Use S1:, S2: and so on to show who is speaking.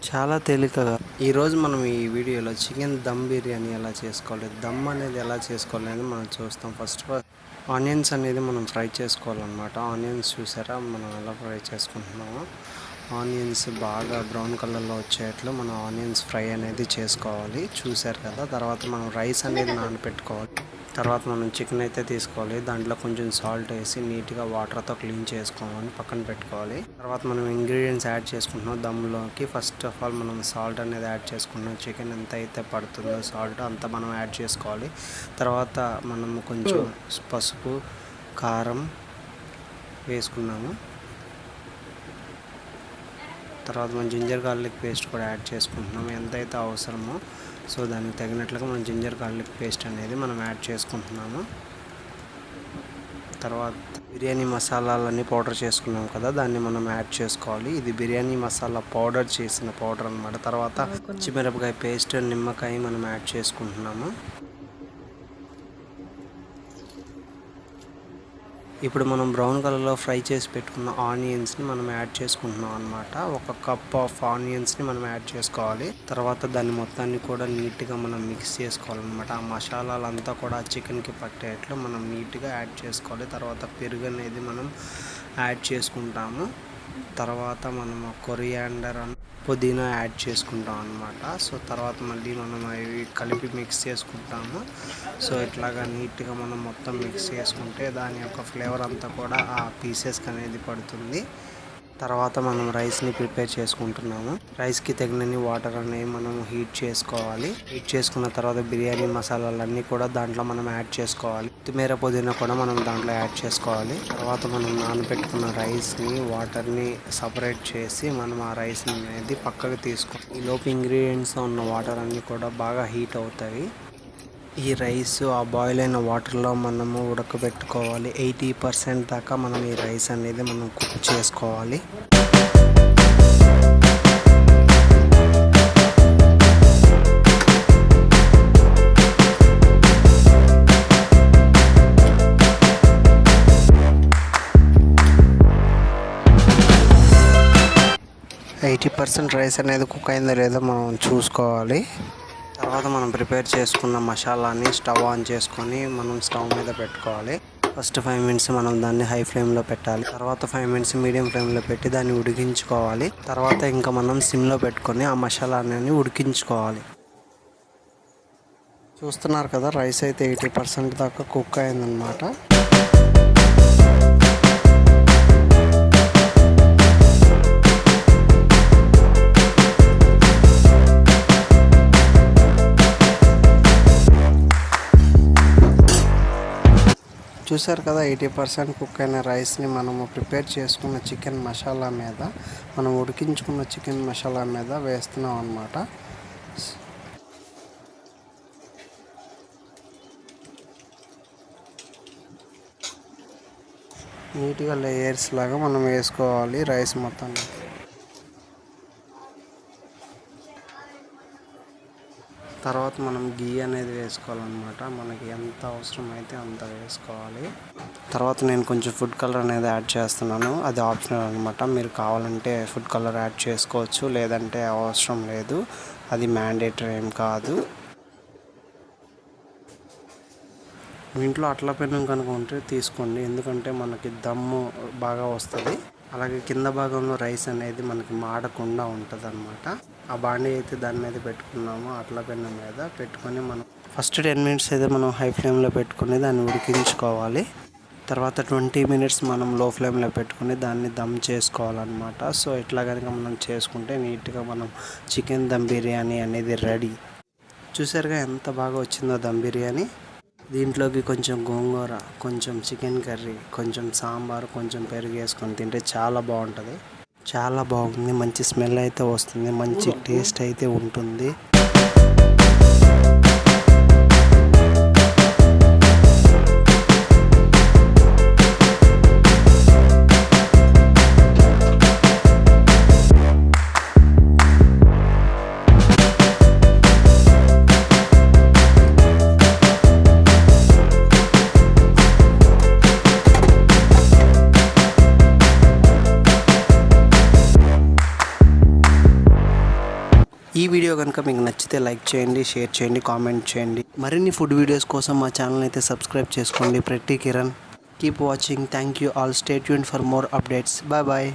S1: చాలా తేలికగా ఈరోజు మనం ఈ వీడియోలో చికెన్ దమ్ బిర్యానీ ఎలా చేసుకోవాలి, దమ్ అనేది ఎలా చేసుకోవాలి అని మనం చూస్తాం. ఫస్ట్ ఆనియన్స్ అనేది మనం ఫ్రై చేసుకోవాలన్నమాట. ఆనియన్స్ చూసారా మనం ఎలా ఫ్రై చేసుకుంటున్నామో, ఆనియన్స్ బాగా బ్రౌన్ కలర్లో వచ్చేట్లు మనం ఆనియన్స్ ఫ్రై అనేది చేసుకోవాలి. చూసారు కదా. తర్వాత మనం రైస్ అనేది నానబెట్టుకోవాలి. తర్వాత మనం చికెన్ అయితే తీసుకోవాలి. దాంట్లో కొంచెం సాల్ట్ వేసి నీట్గా వాటర్తో క్లీన్ చేసుకోవాలి, పక్కన పెట్టుకోవాలి. తర్వాత మనం ఇంగ్రీడియంట్స్ యాడ్ చేసుకుంటున్నాం దమ్లోకి. ఫస్ట్ ఆఫ్ ఆల్ మనం సాల్ట్ అనేది యాడ్ చేసుకుంటున్నాం. చికెన్ ఎంత అయితే పడుతుందో సాల్ట్ అంత మనం యాడ్ చేసుకోవాలి. తర్వాత మనం కొంచెం పసుపు, కారం వేసుకున్నాము. తర్వాత మనం జింజర్ గార్లిక్ పేస్ట్ కూడా యాడ్ చేసుకుంటున్నాము. ఎంతైతే అవసరమో సో దానికి తగినట్లుగా మనం జింజర్ గార్లిక్ పేస్ట్ అనేది మనం యాడ్ చేసుకుంటున్నాము. తర్వాత బిర్యానీ మసాలాలన్నీ పౌడర్ చేసుకున్నాం కదా, దాన్ని మనం యాడ్ చేసుకోవాలి. ఇది బిర్యానీ మసాలా పౌడర్ చేసిన పౌడర్ అన్నమాట. తర్వాత పచ్చిమిరపకాయ పేస్ట్, నిమ్మకాయ మనం యాడ్ చేసుకుంటున్నాము. ఇప్పుడు మనం బ్రౌన్ కలర్లో ఫ్రై చేసి పెట్టుకున్న ఆనియన్స్ని మనం యాడ్ చేసుకుంటున్నాం అనమాట. 1 కప్ ఆఫ్ ఆనియన్స్ని మనం యాడ్ చేసుకోవాలి. తర్వాత దాన్ని మొత్తాన్ని కూడా నీట్గా మనం మిక్స్ చేసుకోవాలన్నమాట. ఆ మసాలాలంతా కూడా చికెన్కి పట్టేట్లు మనం నీట్గా యాడ్ చేసుకోవాలి. తర్వాత పెరుగు అనేది మనం యాడ్ చేసుకుంటాము. తర్వాత మనం కొరియాండర్ పుదీనా యాడ్ చేసుకుంటాం అన్నమాట. సో తర్వాత మళ్ళీ మనం అవి కలిపి మిక్స్ చేసుకుంటాము. సో ఇట్లాగా నీట్గా మనం మొత్తం మిక్స్ చేసుకుంటే దాని యొక్క ఫ్లేవర్ అంతా కూడా ఆ పీసెస్కి అనేది పడుతుంది. తర్వాత మనం రైస్ని ప్రిపేర్ చేసుకుంటున్నాము. రైస్కి తగినన్ని వాటర్ అనేవి మనం హీట్ చేసుకోవాలి. హీట్ చేసుకున్న తర్వాత బిర్యానీ మసాలాలన్నీ కూడా దాంట్లో మనం యాడ్ చేసుకోవాలి. కొత్తిమీర, పుదీనా కూడా మనం దాంట్లో యాడ్ చేసుకోవాలి. తర్వాత మనం నానబెట్టుకున్న రైస్ని, వాటర్ని సపరేట్ చేసి మనం ఆ రైస్ అనేది పక్కకు తీసుకోవాలి. ఈ లోపు ఇంగ్రీడియంట్స్లో ఉన్న వాటర్ అన్నీ కూడా బాగా హీట్ అవుతాయి. ఈ రైస్ ఆ బాయిల్ అయిన వాటర్లో మనము ఉడకబెట్టుకోవాలి. 80% దాకా మనం ఈ రైస్ అనేది మనం కుక్ చేసుకోవాలి. రైస్ అనేది కుక్ అయిందో లేదో మనం చూసుకోవాలి. తర్వాత మనం ప్రిపేర్ చేసుకున్న మసాలాని స్టవ్ ఆన్ చేసుకొని మనం స్టవ్ మీద పెట్టుకోవాలి. ఫస్ట్ 5 మినిట్స్ మనం దాన్ని హై ఫ్లేమ్లో పెట్టాలి. తర్వాత 5 మినిట్స్ మీడియం ఫ్లేమ్లో పెట్టి దాన్ని ఉడికించుకోవాలి. తర్వాత ఇంకా మనం సిమ్లో పెట్టుకొని ఆ మసాలాని ఉడికించుకోవాలి. చూస్తున్నారు కదా, రైస్ అయితే 80% దాకా కుక్ అయిందనమాట. చూసారు కదా, 80% కుక్ అయిన రైస్ని మనము ప్రిపేర్ చేసుకున్న చికెన్ మసాలా మీద, మనం ఉడికించుకున్న చికెన్ మసాలా మీద వేస్తున్నాం అన్నమాట. నీట్గా లేయర్స్ లాగా మనం వేసుకోవాలి రైస్ మొత్తం. తర్వాత మనం గీ అనేది వేసుకోవాలన్నమాట. మనకి ఎంత అవసరం అయితే అంత వేసుకోవాలి. తర్వాత నేను కొంచెం ఫుడ్ కలర్ అనేది యాడ్ చేస్తున్నాను. అది ఆప్షనల్ అనమాట. మీరు కావాలంటే ఫుడ్ కలర్ యాడ్ చేసుకోవచ్చు, లేదంటే అవసరం లేదు. అది మ్యాండేటరీ ఏం కాదు. మీ ఇంట్లో అట్ల పెనం కనుక ఉంటే తీసుకోండి, ఎందుకంటే మనకి దమ్ము బాగా వస్తుంది. అలాగే కింద భాగంలో రైస్ అనేది మనకి మాడకుండా ఉంటుంది అనమాట. ఆ బాండీ అయితే దాని మీద పెట్టుకున్నాము, అట్ల పెనం మీద పెట్టుకొని మనం ఫస్ట్ 10 మినిట్స్ అయితే మనం హై ఫ్లేమ్లో పెట్టుకుని దాన్ని ఉడికించుకోవాలి. తర్వాత 20 మినిట్స్ మనం లో ఫ్లేమ్లో పెట్టుకుని దాన్ని దమ్ చేసుకోవాలన్నమాట. సో ఇట్లా కనుక మనం చేసుకుంటే నీట్గా మనం చికెన్ దమ్ బిర్యానీ అనేది రెడీ. చూసారుగా ఎంత బాగా వచ్చిందో దమ్ బిర్యానీ. దీంట్లోకి కొంచెం గోంగూర, కొంచెం చికెన్ కర్రీ, కొంచెం సాంబార్, కొంచెం పెరుగు వేసుకొని తింటే చాలా బాగుంటుంది. చాలా బాగుంది. మంచి స్మెల్ అయితే వస్తుంది, మంచి టేస్ట్ అయితే ఉంటుంది. ఈ వీడియో కనుక మీకు నచ్చితే లైక్ చేయండి, షేర్ చేయండి, కామెంట్ చేయండి. మరిన్ని ఫుడ్ వీడియోస్ కోసం మా ఛానల్ అయితే సబ్స్క్రైబ్ చేసుకోండి. ప్రతి Kiran. Keep watching. Thank you all. Stay tuned for more updates. Bye bye.